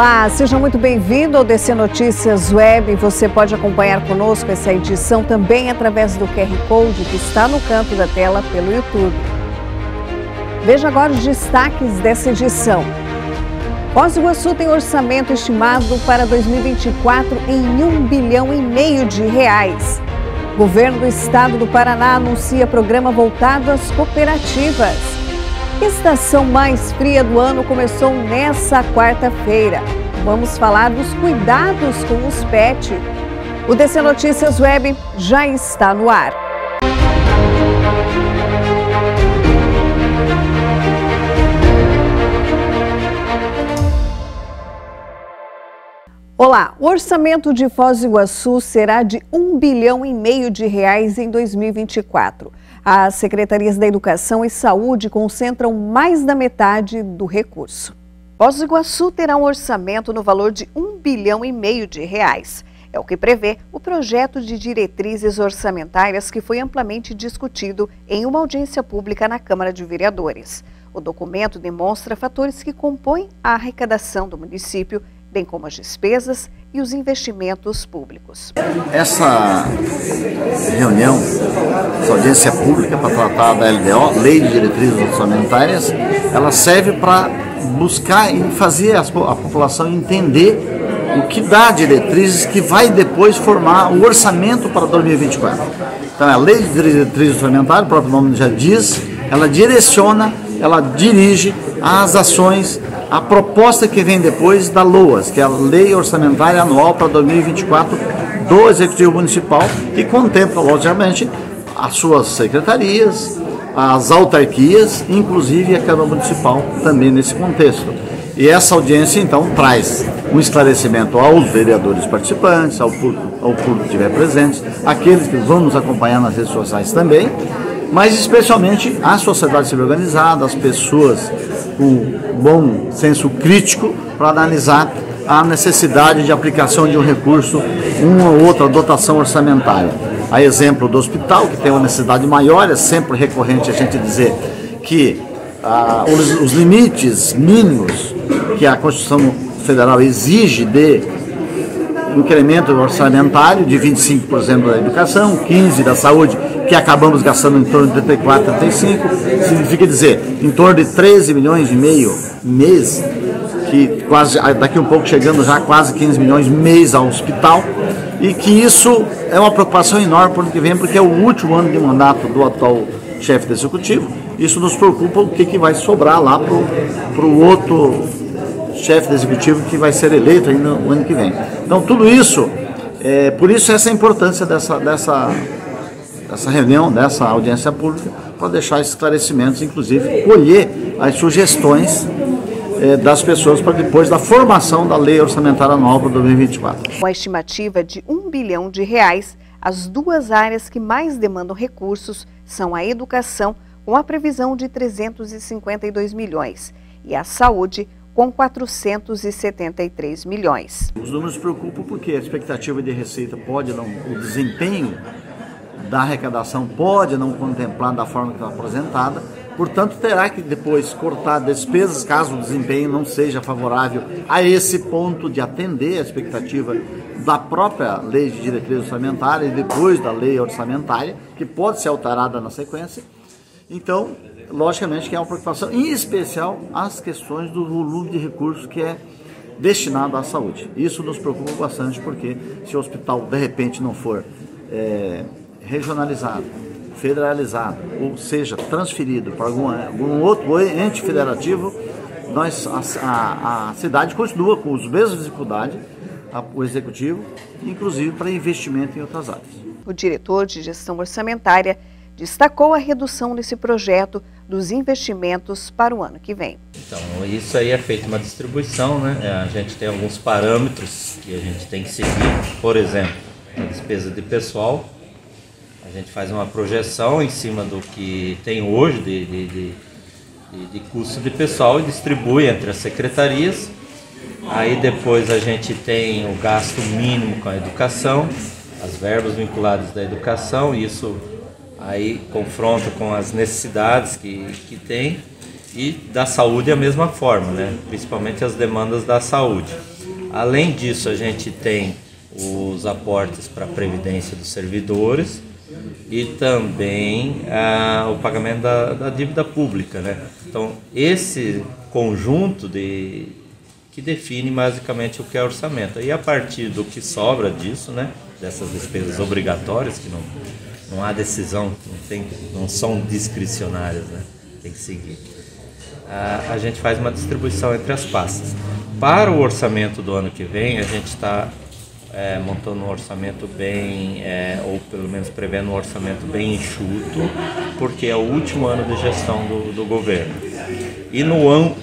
Olá, seja muito bem-vindo ao DC Notícias Web. Você pode acompanhar conosco essa edição também através do QR Code que está no canto da tela pelo YouTube. Veja agora os destaques dessa edição. Foz do Iguaçu tem orçamento estimado para 2024 em R$1,5 bilhão de reais. Governo do Estado do Paraná anuncia programa voltado às cooperativas. A estação mais fria do ano começou nessa quarta-feira. Vamos falar dos cuidados com os pets. O DC Notícias Web já está no ar. Olá, o orçamento de Foz do Iguaçu será de R$1,5 bilhão de reais em 2024. As secretarias da Educação e Saúde concentram mais da metade do recurso. Foz do Iguaçu terá um orçamento no valor de R$1,5 bilhão de reais. É o que prevê o projeto de diretrizes orçamentárias que foi amplamente discutido em uma audiência pública na Câmara de Vereadores. O documento demonstra fatores que compõem a arrecadação do município, bem como as despesas e os investimentos públicos. Essa reunião, essa audiência pública para tratar da LDO, Lei de Diretrizes Orçamentárias, ela serve para buscar e fazer a população entender o que dá diretrizes que vai depois formar o orçamento para 2024. Então, a Lei de Diretrizes Orçamentárias, o próprio nome já diz, ela direciona, ela dirige as ações, a proposta que vem depois da LOAS, que é a Lei Orçamentária Anual para 2024 do Executivo Municipal, que contempla, logicamente, as suas secretarias, as autarquias, inclusive a Câmara Municipal também nesse contexto. E essa audiência, então, traz um esclarecimento aos vereadores participantes, ao público que estiver presente, aqueles que vão nos acompanhar nas redes sociais também, mas especialmente a sociedade civil organizada, as pessoas com bom senso crítico para analisar a necessidade de aplicação de um recurso, uma ou outra dotação orçamentária. A exemplo do hospital, que tem uma necessidade maior, é sempre recorrente a gente dizer que os limites mínimos que a Constituição Federal exige de incremento orçamentário de 25% da educação, 15% da saúde, que acabamos gastando em torno de 34, 35, significa dizer, em torno de 13,5 milhões mês, que quase daqui um pouco chegando já a quase 15 milhões mês ao hospital, e que isso é uma preocupação enorme para o ano que vem, porque é o último ano de mandato do atual chefe do Executivo. Isso nos preocupa o que vai sobrar lá para o outro chefe do Executivo que vai ser eleito ainda no ano que vem. Então tudo isso, por isso essa importância dessa reunião, dessa audiência pública, para deixar esclarecimentos, inclusive colher as sugestões das pessoas para depois da formação da Lei Orçamentária Anual para 2024. Com a estimativa de R$1 bilhão, as duas áreas que mais demandam recursos são a educação, com a previsão de 352 milhões, e a saúde, com 473 milhões. Os números preocupam porque a expectativa de receita pode não, o desempenho da arrecadação pode não contemplar da forma que está apresentada, portanto terá que depois cortar despesas caso o desempenho não seja favorável a esse ponto de atender a expectativa da própria Lei de Diretrizes Orçamentárias e depois da Lei Orçamentária, que pode ser alterada na sequência. Então, logicamente que é uma preocupação, em especial as questões do volume de recursos que é destinado à saúde. Isso nos preocupa bastante porque se o hospital de repente não for regionalizado, federalizado, ou seja, transferido para algum outro ente federativo, a cidade continua com as mesmas dificuldades, o Executivo, inclusive para investimento em outras áreas. O diretor de gestão orçamentária destacou a redução desse projeto dos investimentos para o ano que vem. Então, isso aí é feito uma distribuição, né? A gente tem alguns parâmetros que a gente tem que seguir, por exemplo, a despesa de pessoal. A gente faz uma projeção em cima do que tem hoje de custo de pessoal e distribui entre as secretarias. Aí depois a gente tem o gasto mínimo com a educação, as verbas vinculadas da educação, isso aí confronta com as necessidades que tem, e da saúde a mesma forma, né? Principalmente as demandas da saúde. Além disso, a gente tem os aportes para a previdência dos servidores e também o pagamento da dívida pública, né? Então, esse conjunto que define basicamente o que é orçamento. E a partir do que sobra disso, né, dessas despesas obrigatórias, que não há decisão, não são discricionárias, né, tem que seguir. A gente faz uma distribuição entre as pastas. Para o orçamento do ano que vem, a gente está montando um orçamento bem, ou pelo menos prevendo um orçamento bem enxuto, porque é o último ano de gestão do governo. E no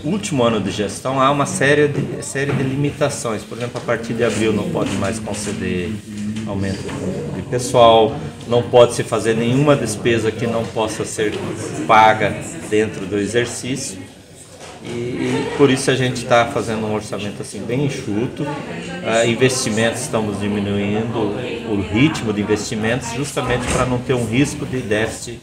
último ano de gestão há uma série de limitações. Por exemplo, a partir de abril não pode mais conceder aumento de pessoal, não pode se fazer nenhuma despesa que não possa ser paga dentro do exercício. E por isso a gente está fazendo um orçamento assim bem enxuto. Investimentos, estamos diminuindo o ritmo de investimentos justamente para não ter um risco de déficit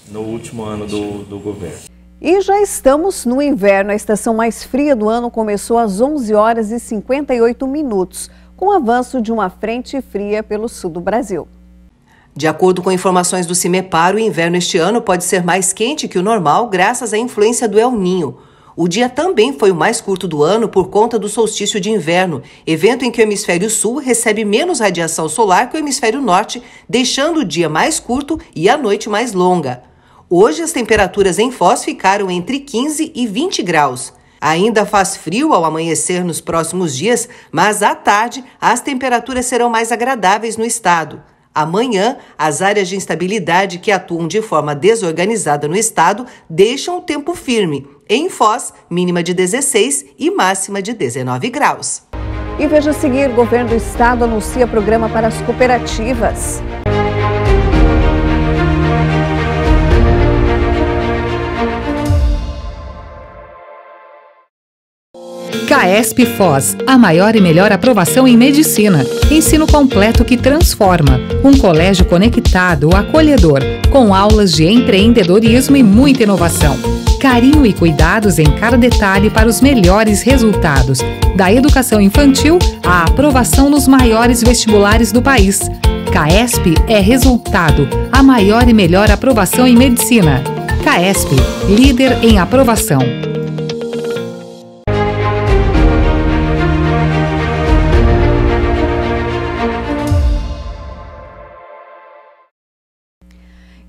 no último ano do governo. E já estamos no inverno. A estação mais fria do ano começou às 11 horas e 58 minutos, com o avanço de uma frente fria pelo sul do Brasil. De acordo com informações do CIMEPAR, o inverno este ano pode ser mais quente que o normal graças à influência do El Niño. O dia também foi o mais curto do ano por conta do solstício de inverno, evento em que o hemisfério sul recebe menos radiação solar que o hemisfério norte, deixando o dia mais curto e a noite mais longa. Hoje as temperaturas em Foz ficaram entre 15 e 20 graus. Ainda faz frio ao amanhecer nos próximos dias, mas à tarde as temperaturas serão mais agradáveis no estado. Amanhã, as áreas de instabilidade que atuam de forma desorganizada no estado deixam o tempo firme. Em Foz, mínima de 16 e máxima de 19 graus. E veja a seguir, o governo do estado anuncia programa para as cooperativas. CAESP Foz, a maior e melhor aprovação em medicina. Ensino completo que transforma. Um colégio conectado, acolhedor, com aulas de empreendedorismo e muita inovação. Carinho e cuidados em cada detalhe para os melhores resultados. Da educação infantil à aprovação nos maiores vestibulares do país. CAESP é resultado, a maior e melhor aprovação em medicina. CAESP, líder em aprovação.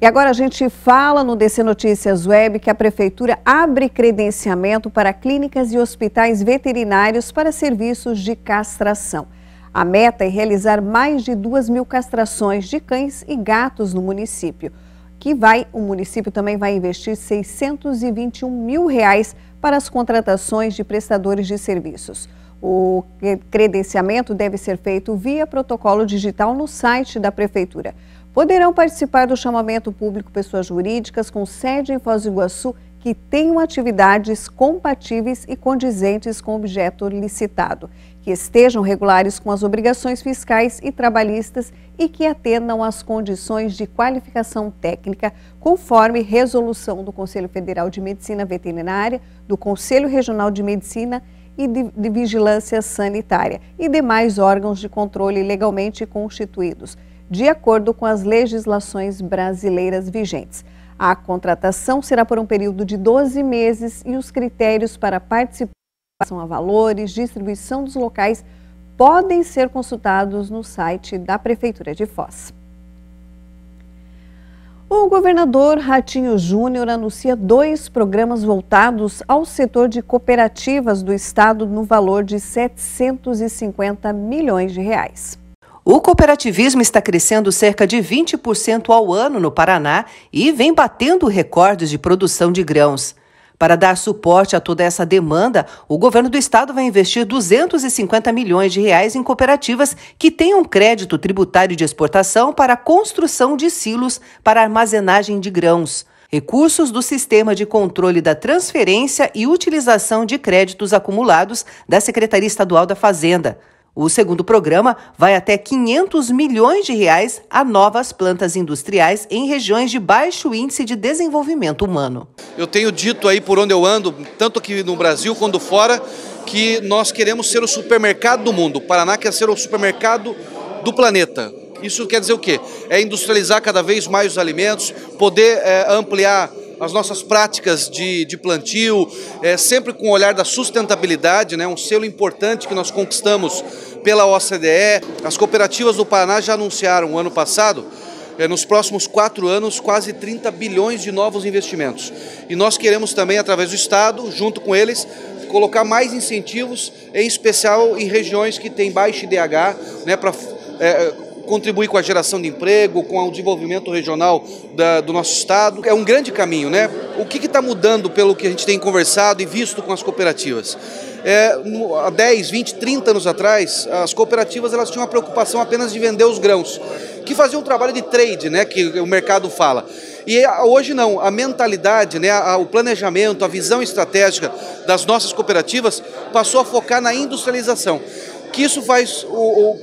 E agora a gente fala no DC Notícias Web que a Prefeitura abre credenciamento para clínicas e hospitais veterinários para serviços de castração. A meta é realizar mais de 2.000 castrações de cães e gatos no município. O município também vai investir R$ 621 mil para as contratações de prestadores de serviços. O credenciamento deve ser feito via protocolo digital no site da Prefeitura. Poderão participar do chamamento público pessoas jurídicas com sede em Foz do Iguaçu que tenham atividades compatíveis e condizentes com o objeto licitado, que estejam regulares com as obrigações fiscais e trabalhistas e que atendam às condições de qualificação técnica, conforme resolução do Conselho Federal de Medicina Veterinária, do Conselho Regional de Medicina e de Vigilância Sanitária e demais órgãos de controle legalmente constituídos, de acordo com as legislações brasileiras vigentes. A contratação será por um período de 12 meses e os critérios para participação a valores, distribuição dos locais podem ser consultados no site da Prefeitura de Foz. O governador Ratinho Júnior anuncia 2 programas voltados ao setor de cooperativas do estado no valor de R$ 750 milhões. O cooperativismo está crescendo cerca de 20% ao ano no Paraná e vem batendo recordes de produção de grãos. Para dar suporte a toda essa demanda, o governo do estado vai investir R$ 250 milhões em cooperativas que tenham crédito tributário de exportação para a construção de silos para armazenagem de grãos. Recursos do Sistema de Controle da Transferência e Utilização de Créditos Acumulados da Secretaria Estadual da Fazenda. O segundo programa vai até R$ 500 milhões a novas plantas industriais em regiões de baixo índice de desenvolvimento humano. Eu tenho dito aí por onde eu ando, tanto aqui no Brasil quanto fora, que nós queremos ser o supermercado do mundo. O Paraná quer ser o supermercado do planeta. Isso quer dizer o quê? É industrializar cada vez mais os alimentos, poder ampliar as nossas práticas de plantio, sempre com o olhar da sustentabilidade, né? Um selo importante que nós conquistamos pela OCDE. As cooperativas do Paraná já anunciaram ano passado, nos próximos 4 anos, quase 30 bilhões de novos investimentos. E nós queremos também, através do Estado, junto com eles, colocar mais incentivos, em especial em regiões que têm baixo IDH, né, para contribuir com a geração de emprego, com o desenvolvimento regional do nosso estado. É um grande caminho, né? O que está mudando pelo que a gente tem conversado e visto com as cooperativas? Há 10, 20, 30 anos atrás, as cooperativas elas tinham a preocupação apenas de vender os grãos, que faziam um trabalho de trade, né, que o mercado fala. E hoje não, a mentalidade, né, o planejamento, a visão estratégica das nossas cooperativas passou a focar na industrialização. Que isso faz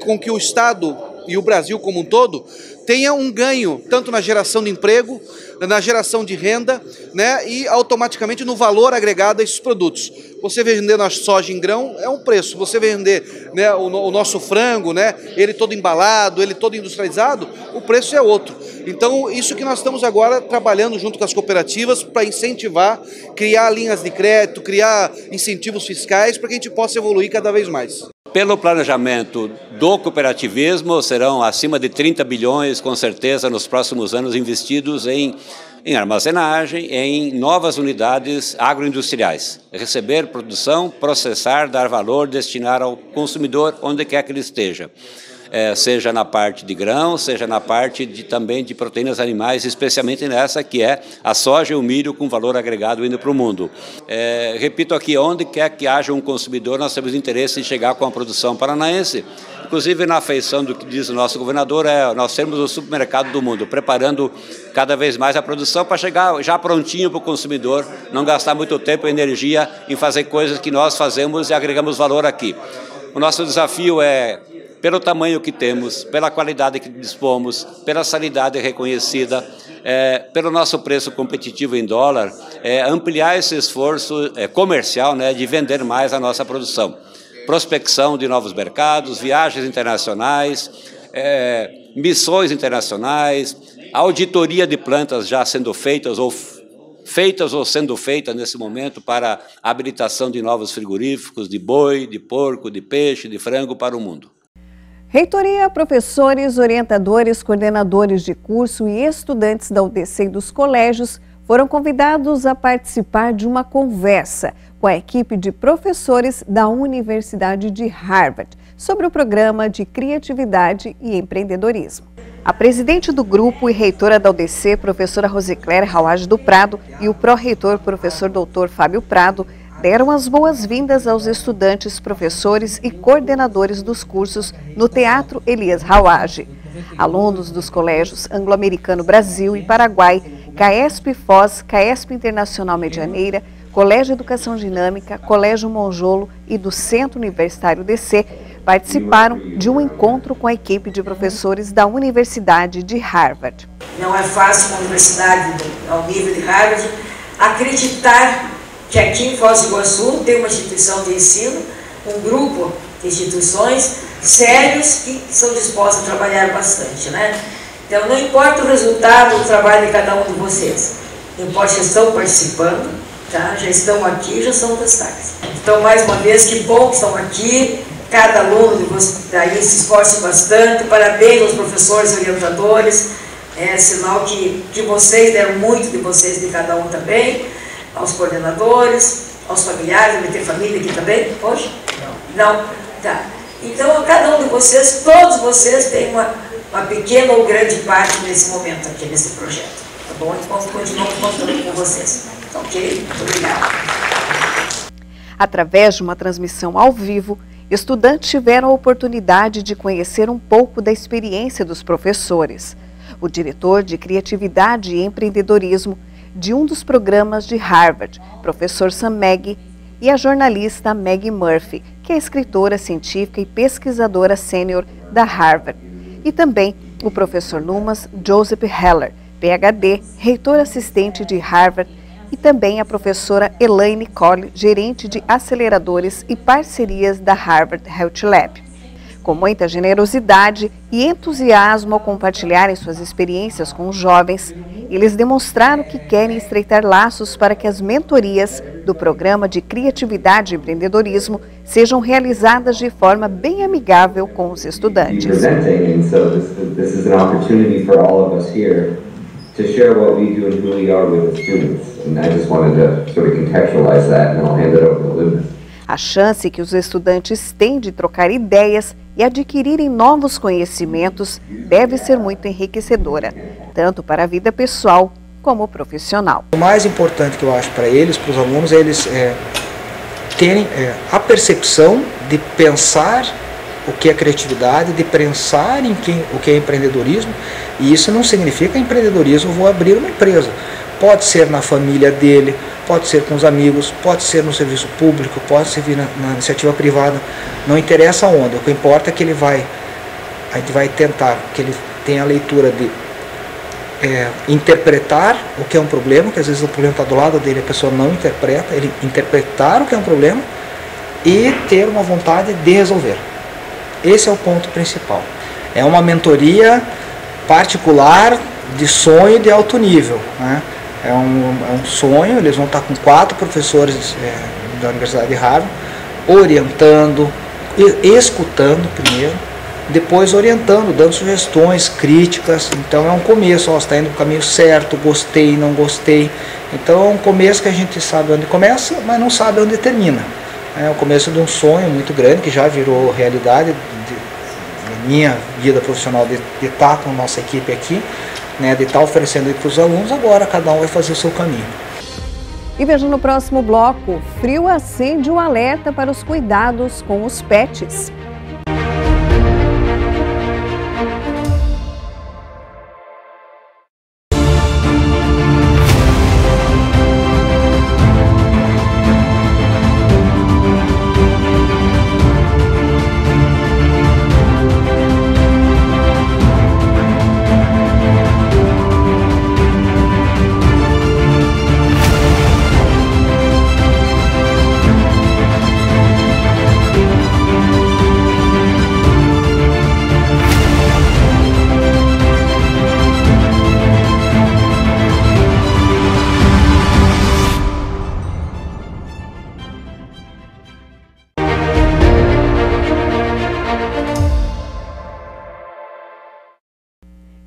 com que o Estado e o Brasil como um todo tenha um ganho, tanto na geração de emprego, na geração de renda, né, e automaticamente no valor agregado a esses produtos. Você vender a soja em grão é um preço, você vender, né, o nosso frango, né, ele todo embalado, ele todo industrializado, o preço é outro. Então, isso que nós estamos agora trabalhando junto com as cooperativas para incentivar, criar linhas de crédito, criar incentivos fiscais para que a gente possa evoluir cada vez mais. Pelo planejamento do cooperativismo, serão acima de 30 bilhões, com certeza, nos próximos anos investidos em armazenagem, em novas unidades agroindustriais. Receber produção, processar, dar valor, destinar ao consumidor onde quer que ele esteja. Seja na parte de grão, seja na parte também de proteínas animais, especialmente nessa que é a soja e o milho com valor agregado indo para o mundo. Repito aqui, onde quer que haja um consumidor, nós temos interesse em chegar com a produção paranaense. Inclusive, na afeição do que diz o nosso governador, nós sermos o supermercado do mundo, preparando cada vez mais a produção para chegar já prontinho para o consumidor, não gastar muito tempo e energia em fazer coisas que nós fazemos e agregamos valor aqui. O nosso desafio é, pelo tamanho que temos, pela qualidade que dispomos, pela sanidade reconhecida, pelo nosso preço competitivo em dólar, ampliar esse esforço comercial, né, de vender mais a nossa produção. Prospecção de novos mercados, viagens internacionais, missões internacionais, auditoria de plantas já sendo feitas ou sendo feitas nesse momento para a habilitação de novos frigoríficos de boi, de porco, de peixe, de frango para o mundo. Reitoria, professores, orientadores, coordenadores de curso e estudantes da UDC e dos colégios foram convidados a participar de uma conversa com a equipe de professores da Universidade de Harvard sobre o programa de criatividade e empreendedorismo. A presidente do grupo e reitora da UDC, professora Rosicléria Rawaj do Prado, e o pró-reitor, professor Dr. Fábio Prado, deram as boas-vindas aos estudantes, professores e coordenadores dos cursos no Teatro Elias Rawaj. Alunos dos colégios Anglo-Americano Brasil e Paraguai, CAESP Foz, CAESP Internacional Medianeira, Colégio Educação Dinâmica, Colégio Monjolo e do Centro Universitário DC participaram de um encontro com a equipe de professores da Universidade de Harvard. Não é fácil uma universidade ao nível de Harvard acreditar que aqui em Foz do Iguaçu tem uma instituição de ensino, um grupo de instituições sérios que são dispostos a trabalhar bastante, né? Então não importa o resultado do trabalho de cada um de vocês, importa que estão participando, tá? Já estão aqui, já são destaques. Então, mais uma vez, que bom que estão aqui, cada aluno de vocês daí se esforça bastante, parabéns aos professores e orientadores, é sinal que vocês deram muito de vocês, de cada um também, aos coordenadores, aos familiares, vai ter família aqui também, hoje? Não? Tá. Então, a cada um de vocês, todos vocês têm uma pequena ou grande parte nesse momento aqui, nesse projeto, tá bom? Então, continuamos contando com vocês, ok? Muito obrigada. Através de uma transmissão ao vivo, estudantes tiveram a oportunidade de conhecer um pouco da experiência dos professores. O diretor de Criatividade e Empreendedorismo de um dos programas de Harvard, professor Sam Maggie, e a jornalista Maggie Murphy, que é escritora científica e pesquisadora sênior da Harvard, e também o professor Numas Joseph Heller, PhD, reitor assistente de Harvard, e também a professora Elaine Cole, gerente de aceleradores e parcerias da Harvard Health Lab. Com muita generosidade e entusiasmo ao compartilharem suas experiências com os jovens, eles demonstraram que querem estreitar laços para que as mentorias do Programa de Criatividade e Empreendedorismo sejam realizadas de forma bem amigável com os estudantes. To share what we do and who we are with the students. And I just wanted to sort of contextualize that, and then I'll hand it over to Linda. A chance que os estudantes têm de trocar ideias e adquirirem novos conhecimentos deve ser muito enriquecedora, tanto para a vida pessoal como profissional. O mais importante que eu acho para eles, para os alunos, é eles terem a percepção de pensar o que é criatividade, de pensar em o que é empreendedorismo, e isso não significa empreendedorismo, vou abrir uma empresa. Pode ser na família dele, pode ser com os amigos, pode ser no serviço público, pode ser na iniciativa privada, não interessa onde, o que importa é que a gente vai tentar que ele tenha a leitura de interpretar o que é um problema, que às vezes o problema está do lado dele, a pessoa não interpreta, ele interpretar o que é um problema e ter uma vontade de resolver. Esse é o ponto principal. É uma mentoria particular de sonho de alto nível, né? É um sonho, eles vão estar com 4 professores da Universidade de Harvard, orientando, escutando primeiro, depois orientando, dando sugestões, críticas. Então é um começo, ó, está indo para o caminho certo, gostei, não gostei. Então é um começo que a gente sabe onde começa, mas não sabe onde termina. É o começo de um sonho muito grande, que já virou realidade da minha vida profissional, de estar com a nossa equipe aqui, né, de estar oferecendo para os alunos. Agora cada um vai fazer o seu caminho. E veja no próximo bloco, frio acende o alerta para os cuidados com os pets.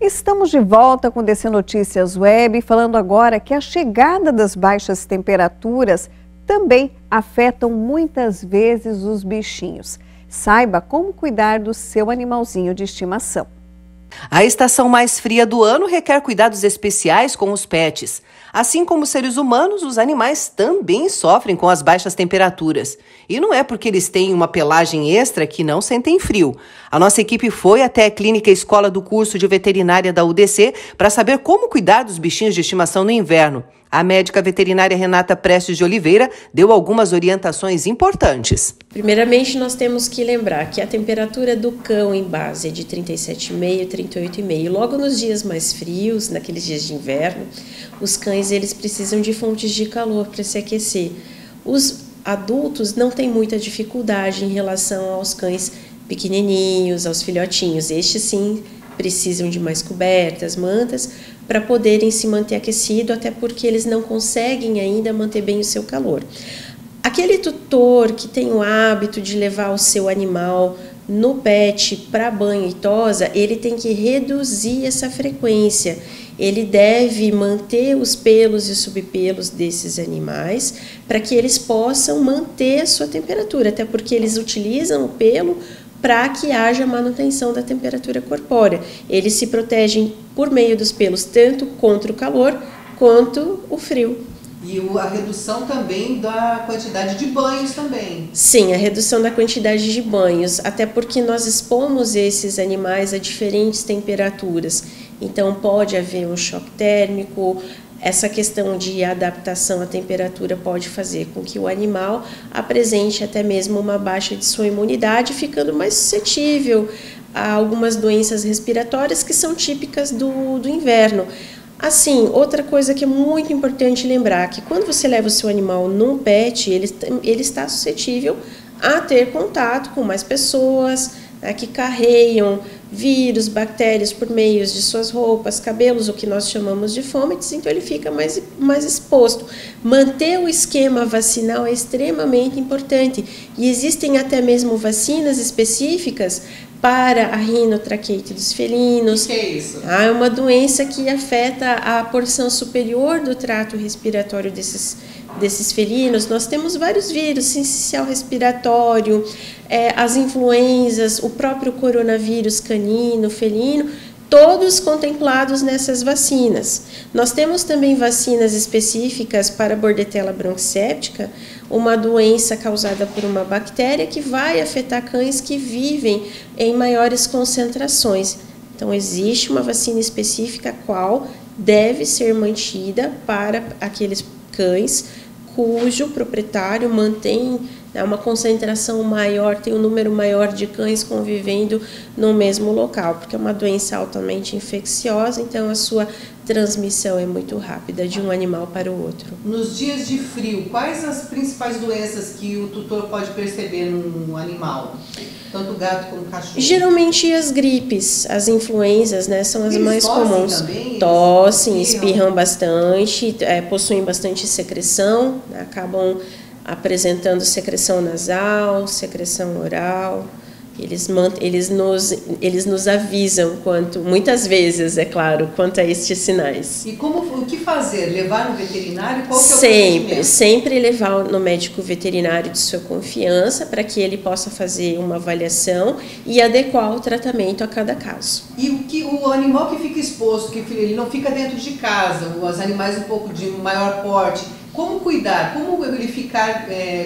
Estamos de volta com DC Notícias Web, falando agora que a chegada das baixas temperaturas também afetam muitas vezes os bichinhos. Saiba como cuidar do seu animalzinho de estimação. A estação mais fria do ano requer cuidados especiais com os pets. Assim como os seres humanos, os animais também sofrem com as baixas temperaturas. E não é porque eles têm uma pelagem extra que não sentem frio. A nossa equipe foi até a Clínica Escola do Curso de Veterinária da UDC para saber como cuidar dos bichinhos de estimação no inverno. A médica veterinária Renata Prestes de Oliveira deu algumas orientações importantes. Primeiramente, nós temos que lembrar que a temperatura do cão em base é de 37,5, 38,5. Logo nos dias mais frios, naqueles dias de inverno, os cães eles precisam de fontes de calor para se aquecer. Os adultos não têm muita dificuldade em relação aos cães pequenininhos, aos filhotinhos. Estes sim precisam de mais cobertas, mantas, para poderem se manter aquecido, até porque eles não conseguem ainda manter bem o seu calor. Aquele tutor que tem o hábito de levar o seu animal no pet para banho e tosa, ele tem que reduzir essa frequência. Ele deve manter os pelos e subpelos desses animais para que eles possam manter a sua temperatura, até porque eles utilizam o pelo para que haja manutenção da temperatura corpórea. Eles se protegem por meio dos pelos, tanto contra o calor quanto o frio. E a redução também da quantidade de banhos também. Sim, a redução da quantidade de banhos, até porque nós expomos esses animais a diferentes temperaturas. Então pode haver um choque térmico. Essa questão de adaptação à temperatura pode fazer com que o animal apresente até mesmo uma baixa de sua imunidade, ficando mais suscetível a algumas doenças respiratórias que são típicas do inverno. Assim, outra coisa que é muito importante lembrar, que quando você leva o seu animal num pet, ele está suscetível a ter contato com mais pessoas, né, que carregam vírus, bactérias por meio de suas roupas, cabelos, o que nós chamamos de fomites, então ele fica mais exposto. Manter o esquema vacinal é extremamente importante e existem até mesmo vacinas específicas para a rinotraqueite dos felinos. O que é isso? É uma doença que afeta a porção superior do trato respiratório desses felinos. Nós temos vários vírus, sincicial respiratório, as influenzas, o próprio coronavírus canino, felino, todos contemplados nessas vacinas. Nós temos também vacinas específicas para Bordetella bronquicéptica, uma doença causada por uma bactéria que vai afetar cães que vivem em maiores concentrações. Então, existe uma vacina específica a qual deve ser mantida para aqueles cães cujo proprietário mantém uma concentração maior, tem um número maior de cães convivendo no mesmo local, porque é uma doença altamente infecciosa, então a sua transmissão é muito rápida de um animal para o outro. Nos dias de frio, quais as principais doenças que o tutor pode perceber num animal? Tanto gato como cachorro? Geralmente as gripes, as influenzas, né, são as mais comuns. Também, tossem, espirram bastante, possuem bastante secreção, né, acabam apresentando secreção nasal, secreção oral. Eles nos avisam muitas vezes, é claro, quanto a estes sinais. E o que fazer? Levar no veterinário? Qual que é o procedimento? Sempre levar no médico veterinário de sua confiança para que ele possa fazer uma avaliação e adequar o tratamento a cada caso. E o animal que fica exposto, que ele não fica dentro de casa, os animais um pouco de maior porte, como cuidar? Como ele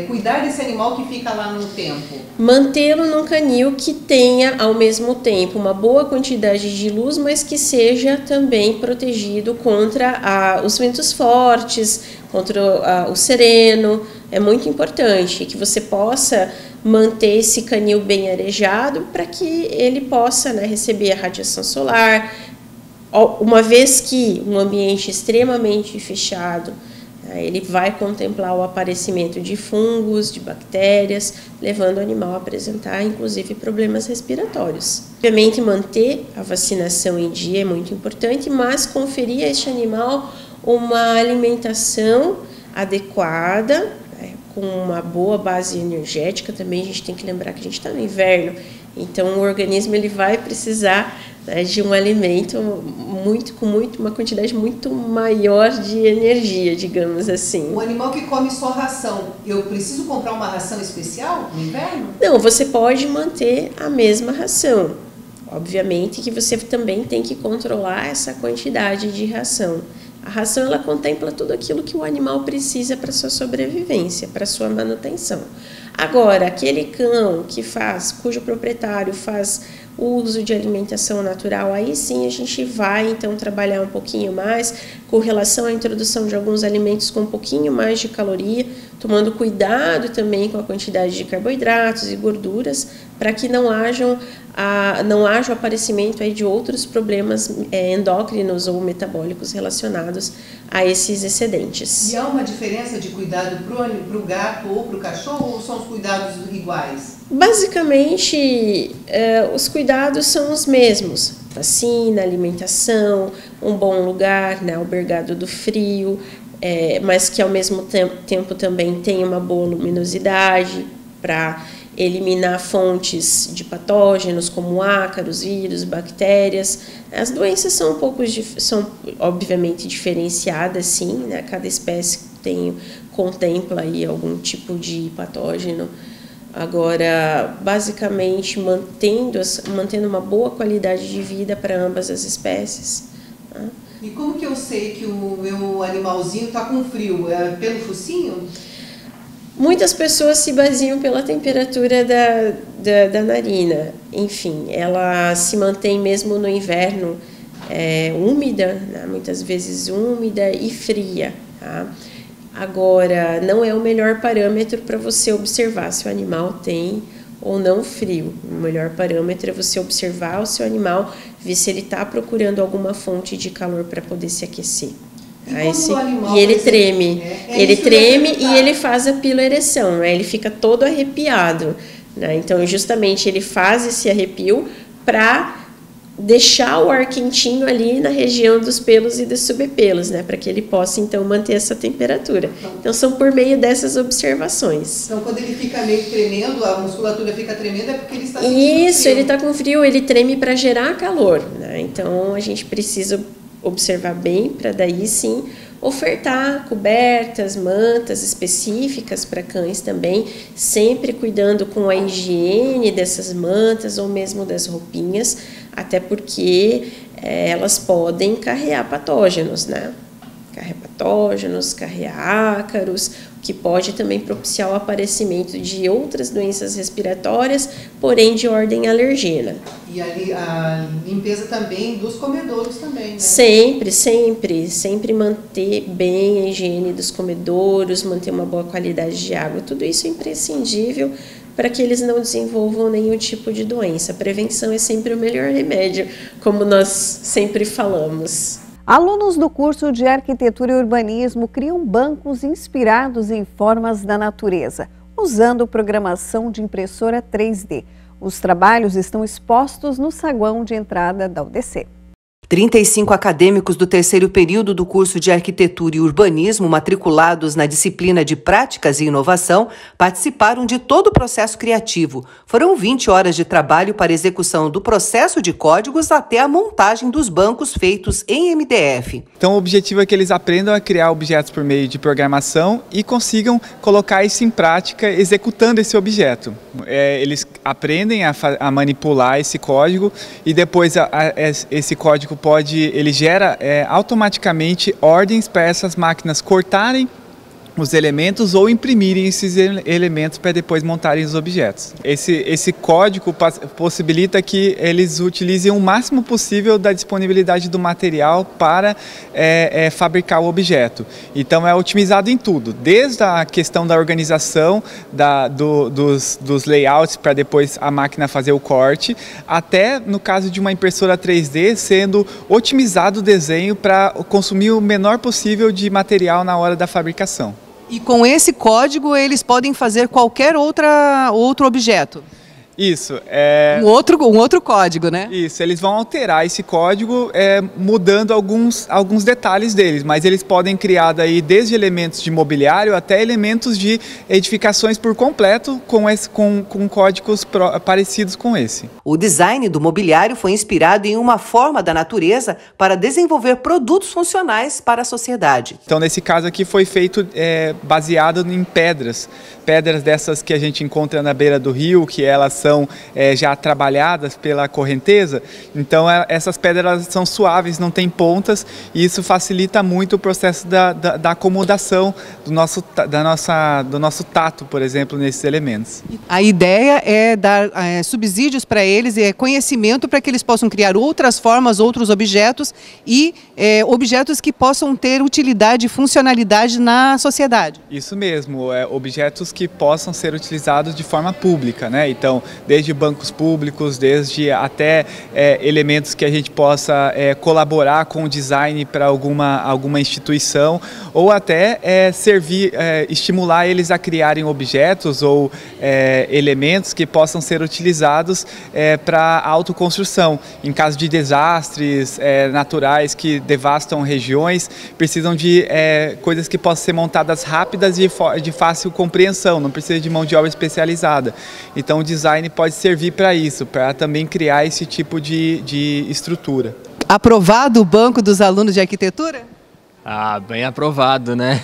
cuidar desse animal que fica lá no tempo? Mantê-lo num canil que tenha, ao mesmo tempo, uma boa quantidade de luz, mas que seja também protegido contra os ventos fortes, contra o sereno. É muito importante que você possa manter esse canil bem arejado para que ele possa, né, receber a radiação solar. Uma vez que um ambiente extremamente fechado, ele vai contemplar o aparecimento de fungos, de bactérias, levando o animal a apresentar, inclusive, problemas respiratórios. Obviamente, manter a vacinação em dia é muito importante, mas conferir a este animal uma alimentação adequada, com uma boa base energética. Também a gente tem que lembrar que a gente está no inverno, então o organismo ele vai precisar de um alimento com uma quantidade muito maior de energia, digamos assim. O animal que come só ração, eu preciso comprar uma ração especial no inverno? Não, você pode manter a mesma ração. Obviamente que você também tem que controlar essa quantidade de ração. A ração ela contempla tudo aquilo que o animal precisa para sua sobrevivência, para sua manutenção. Agora, aquele cão cujo proprietário faz uso de alimentação natural, aí sim a gente vai então trabalhar um pouquinho mais com relação à introdução de alguns alimentos com um pouquinho mais de caloria, tomando cuidado também com a quantidade de carboidratos e gorduras, para que não haja o aparecimento aí de outros problemas endócrinos ou metabólicos relacionados a esses excedentes. E há uma diferença de cuidado para o gato ou para o cachorro, ou são os cuidados iguais? Basicamente, os cuidados são os mesmos. Vacina, alimentação, um bom lugar, né, albergado do frio, mas que ao mesmo tempo também tem uma boa luminosidade para eliminar fontes de patógenos como ácaros, vírus, bactérias. As doenças são são obviamente diferenciadas, sim, né? Cada espécie contempla aí algum tipo de patógeno. Agora, basicamente, mantendo uma boa qualidade de vida para ambas as espécies. Tá? E como que eu sei que o meu animalzinho está com frio? É pelo focinho? Muitas pessoas se baseiam pela temperatura da narina. Enfim, ela se mantém mesmo no inverno úmida, né? Muitas vezes úmida e fria. Tá? Agora, não é o melhor parâmetro para você observar se o animal tem ou não frio. O melhor parâmetro é você observar o seu animal ver se ele está procurando alguma fonte de calor para poder se aquecer. E ele treme, e ele faz a piloereção, né? Ele fica todo arrepiado, né? Então justamente ele faz esse arrepio para deixar o ar quentinho ali na região dos pelos e dos subpelos, né, para que ele possa então manter essa temperatura. Então são por meio dessas observações. Então quando ele fica meio tremendo, a musculatura fica tremendo, é porque ele está sentindo Isso, frio. ele está com frio, ele treme para gerar calor, né? Então a gente precisa observar bem para daí sim ofertar cobertas, mantas específicas para cães também, sempre cuidando com a higiene dessas mantas ou mesmo das roupinhas, até porque elas podem carrear patógenos, né? Carrear patógenos, carrear ácaros, o que pode também propiciar o aparecimento de outras doenças respiratórias, porém de ordem alergena. E a limpeza também dos comedouros também, né? Sempre manter bem a higiene dos comedouros, manter uma boa qualidade de água, tudo isso é imprescindível para que eles não desenvolvam nenhum tipo de doença. A prevenção é sempre o melhor remédio, como nós sempre falamos. Alunos do curso de Arquitetura e Urbanismo criam bancos inspirados em formas da natureza, usando programação de impressora 3D. Os trabalhos estão expostos no saguão de entrada da UDC. 35 acadêmicos do terceiro período do curso de Arquitetura e Urbanismo, matriculados na disciplina de Práticas e Inovação, participaram de todo o processo criativo. Foram 20 horas de trabalho para execução do processo de códigos até a montagem dos bancos feitos em MDF. Então o objetivo é que eles aprendam a criar objetos por meio de programação e consigam colocar isso em prática executando esse objeto. Eles aprendem a manipular esse código e depois esse código ele gera automaticamente ordens para essas máquinas cortarem os elementos ou imprimirem esses elementos para depois montarem os objetos. Esse código possibilita que eles utilizem o máximo possível da disponibilidade do material para fabricar o objeto. Então é otimizado em tudo, desde a questão da organização dos layouts para depois a máquina fazer o corte, até no caso de uma impressora 3D sendo otimizado o desenho para consumir o menor possível de material na hora da fabricação. E com esse código eles podem fazer qualquer outro objeto? Isso. Um outro código, né? Isso, eles vão alterar esse código mudando alguns detalhes deles, mas eles podem criar daí desde elementos de mobiliário até elementos de edificações por completo com códigos parecidos com esse. O design do mobiliário foi inspirado em uma forma da natureza para desenvolver produtos funcionais para a sociedade. Então nesse caso aqui foi feito baseado em pedras dessas que a gente encontra na beira do rio, que elas são já trabalhadas pela correnteza, então essas pedras são suaves, não tem pontas, e isso facilita muito o processo da acomodação do nosso tato, por exemplo, nesses elementos. A ideia é dar subsídios para eles e conhecimento para que eles possam criar outras formas, outros objetos e objetos que possam ter utilidade e funcionalidade na sociedade. Isso mesmo, objetos que possam ser utilizados de forma pública, né? Então, desde bancos públicos, desde até elementos que a gente possa colaborar com o design para alguma instituição, ou até estimular eles a criarem objetos ou elementos que possam ser utilizados para autoconstrução. Em caso de desastres naturais que devastam regiões, precisam de coisas que possam ser montadas rápidas e de fácil compreensão, não precisa de mão de obra especializada. Então o design pode servir para isso, para também criar esse tipo de estrutura. Aprovado o banco dos alunos de arquitetura? Ah, bem aprovado, né?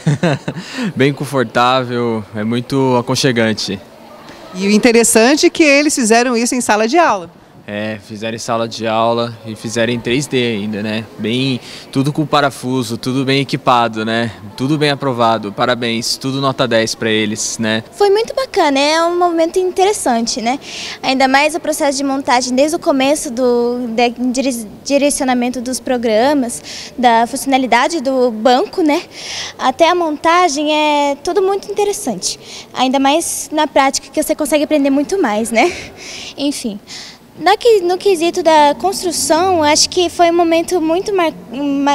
Bem confortável, é muito aconchegante. E o interessante é que eles fizeram isso em sala de aula. Fizeram em sala de aula e fizeram em 3D ainda, né? Tudo com parafuso, tudo bem equipado, né? Tudo bem aprovado, parabéns, tudo nota 10 para eles, né? Foi muito bacana, é um momento interessante, né? Ainda mais o processo de montagem desde o começo do direcionamento dos programas, da funcionalidade do banco, né? Até a montagem é tudo muito interessante. Ainda mais na prática que você consegue aprender muito mais, né? Enfim. No quesito da construção, acho que foi um momento muito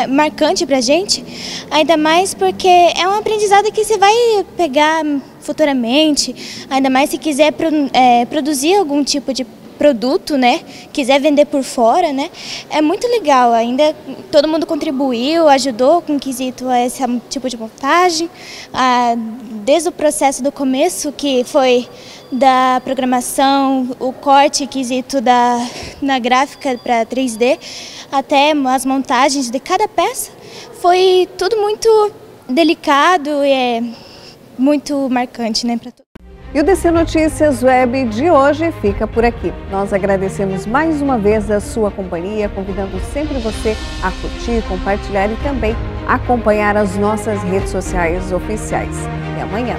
marcante para a gente, ainda mais porque é um aprendizado que você vai pegar futuramente, ainda mais se quiser produzir algum tipo de produto, né, quiser vender por fora, né, é muito legal. Ainda todo mundo contribuiu, ajudou com o quesito a esse tipo de montagem, desde o processo do começo, que foi da programação, o corte quesito na gráfica para 3D, até as montagens de cada peça, foi tudo muito delicado e muito marcante, né, para todos. E o DC Notícias Web de hoje fica por aqui. Nós agradecemos mais uma vez a sua companhia, convidando sempre você a curtir, compartilhar e também acompanhar as nossas redes sociais oficiais. Até amanhã.